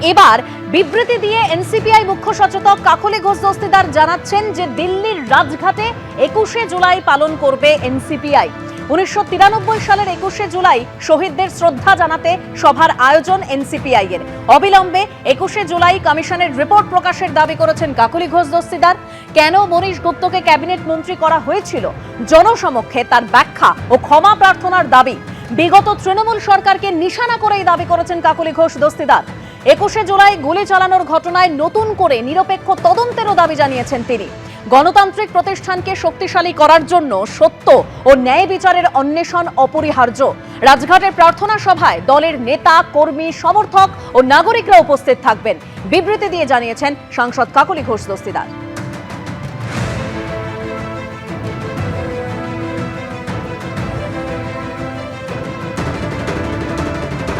এবার বিবৃতি দিয়ে এনসিপিআই মুখ্য সচেতক কাকলি ঘোষ দস্তিদার জানাচ্ছেন যে দিল্লির রাজঘাটে ২১শে জুলাই পালন করবে এনসিপিআই। ১৯৯৩ সালের ২১শে জুলাই শহীদদের শ্রদ্ধা জানাতে সভার আয়োজন এনসিপিআই এর। অবিলম্বে ২১শে জুলাই কমিশনের রিপোর্ট প্রকাশের দাবি করেছেন কাকলি ঘোষ দস্তিদার। কেন মনীশ গুপ্তকে ক্যাবিনেট মন্ত্রী করা হয়েছিল জনসমক্ষে তার ব্যাখ্যা ও ক্ষমা প্রার্থনার দাবি। বিগত তৃণমূল সরকারকে নিশানা করেই দাবি করেছেন কাকলি ঘোষ দস্তিদার। ২১শে জুলাই গুলি চালানোর ঘটনায় নতুন করে নিরপেক্ষ তদন্তেরও দাবি জানিয়েছেন তিনি। গণতান্ত্রিক প্রতিষ্ঠানকে শক্তিশালী করার জন্য সত্য ও ন্যায় বিচারের অন্বেষণ অপরিহার্য। রাজঘাটের প্রার্থনা সভায় দলের নেতা, কর্মী, সমর্থক ও নাগরিকরা উপস্থিত থাকবেন। বিবৃতি দিয়ে জানিয়েছেন সাংসদ কাকলি ঘোষ দস্তিদার।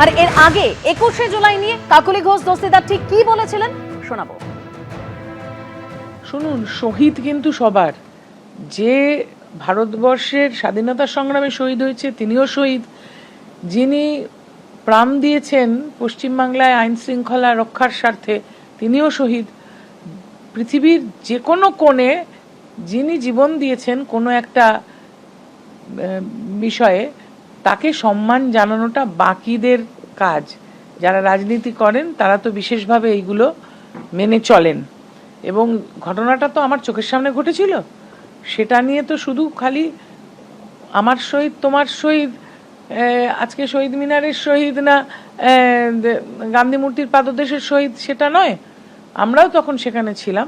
আর এর আগে ২১শে জুলাই নিয়ে কাকলি ঘোষ দস্তিদার ঠিক কি বলেছিলেন শোনাবো। শুনুন, শহীদ কিন্তু সবার। যে ভারতবর্ষের স্বাধীনতা সংগ্রামে শহীদ হয়েছে তিনিও শহীদ। যিনি প্রাণ দিয়েছেন পশ্চিমবাংলায় আইন শৃঙ্খলা রক্ষার স্বার্থে তিনিও শহীদ। পৃথিবীর যে কোনো কোণে যিনি জীবন দিয়েছেন কোনো একটা বিষয়ে তাকে সম্মান জানানোটা বাকিদের কাজ। যারা রাজনীতি করেন তারা তো বিশেষভাবে এইগুলো মেনে চলেন। এবং ঘটনাটা তো আমার চোখের সামনে ঘটেছিল, সেটা নিয়ে তো শুধু খালি আমার শহীদ, তোমার শহীদ, আজকে শহীদ মিনারের শহীদ না গান্ধী মূর্তির পাদদেশের শহীদ সেটা নয়। আমরাও তখন সেখানে ছিলাম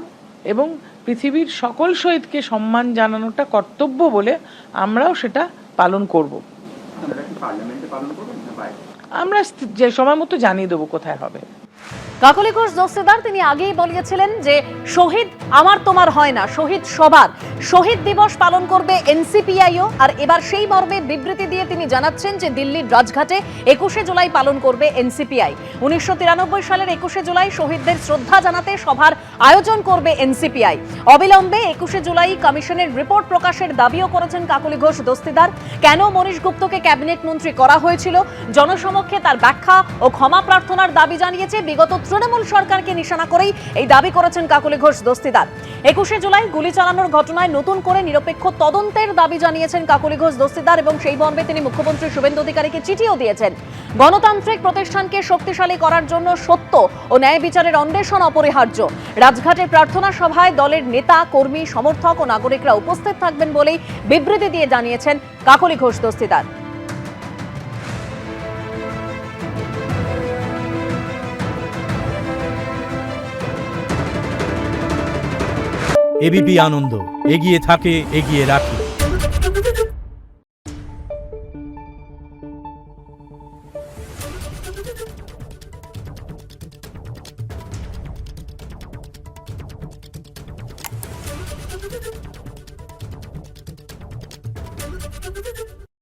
এবং পৃথিবীর সকল শহীদকে সম্মান জানানোটা কর্তব্য বলে আমরাও সেটা পালন করব। আমরা যে সময় মতো জানিয়ে দেবো কোথায় হবে। কাকলি ঘোষ দস্তিদার তিনি আগেই বলিয়েছিলেন যে শহীদ আমার তোমার হয় না, শহীদ সবার। শহীদ দিবস পালন করবে এনসিপিআইও। আর এবার সেই মর্মে বিবৃতি দিয়ে তিনি জানাচ্ছেন যে দিল্লির রাজঘাটে ২১শে জুলাই পালন করবে এনসিপিআই। ১৯৯৩ সালের ২১শে জুলাই শহীদদের শ্রদ্ধা জানাতে সভার আয়োজন করবে এনসিপিআই। অবিলম্বে ২১শে জুলাই কমিশনের রিপোর্ট প্রকাশের দাবিও করেছেন কাকলি ঘোষ দস্তিদার। কেন মনীশ গুপ্তকে ক্যাবিনেট মন্ত্রী করা হয়েছিল জনসমক্ষে তার ব্যাখ্যা ও ক্ষমা প্রার্থনার দাবি জানিয়েছে। বিগত তৃণমূল সরকারকে নিশানা করেই এই দাবি করেছেন কাকলি ঘোষ দস্তিদার। ২১শে জুলাই গুলি চালানোর ঘটনায় নতুন করে নিরপেক্ষ তদন্তের দাবি জানিয়েছেন কাকলি ঘোষ দস্তিদার এবং সেই মর্মে তিনি মুখ্যমন্ত্রী শুভেন্দু অধিকারীকে চিঠিও দিয়েছেন। গণতান্ত্রিক প্রতিষ্ঠানকে শক্তিশালী করার জন্য সত্য ও ন্যায় বিচারের অন্বেষণ অপরিহার্য। রাজঘাটের প্রার্থনা সভায় দলের নেতা, কর্মী, সমর্থক ও নাগরিকরা উপস্থিত থাকবেন বলেই বিবৃতি দিয়ে জানিয়েছেন কাকলি ঘোষ দস্তিদার। এবিপি আনন্দ, এগিয়ে থাকে, এগিয়ে রাখে।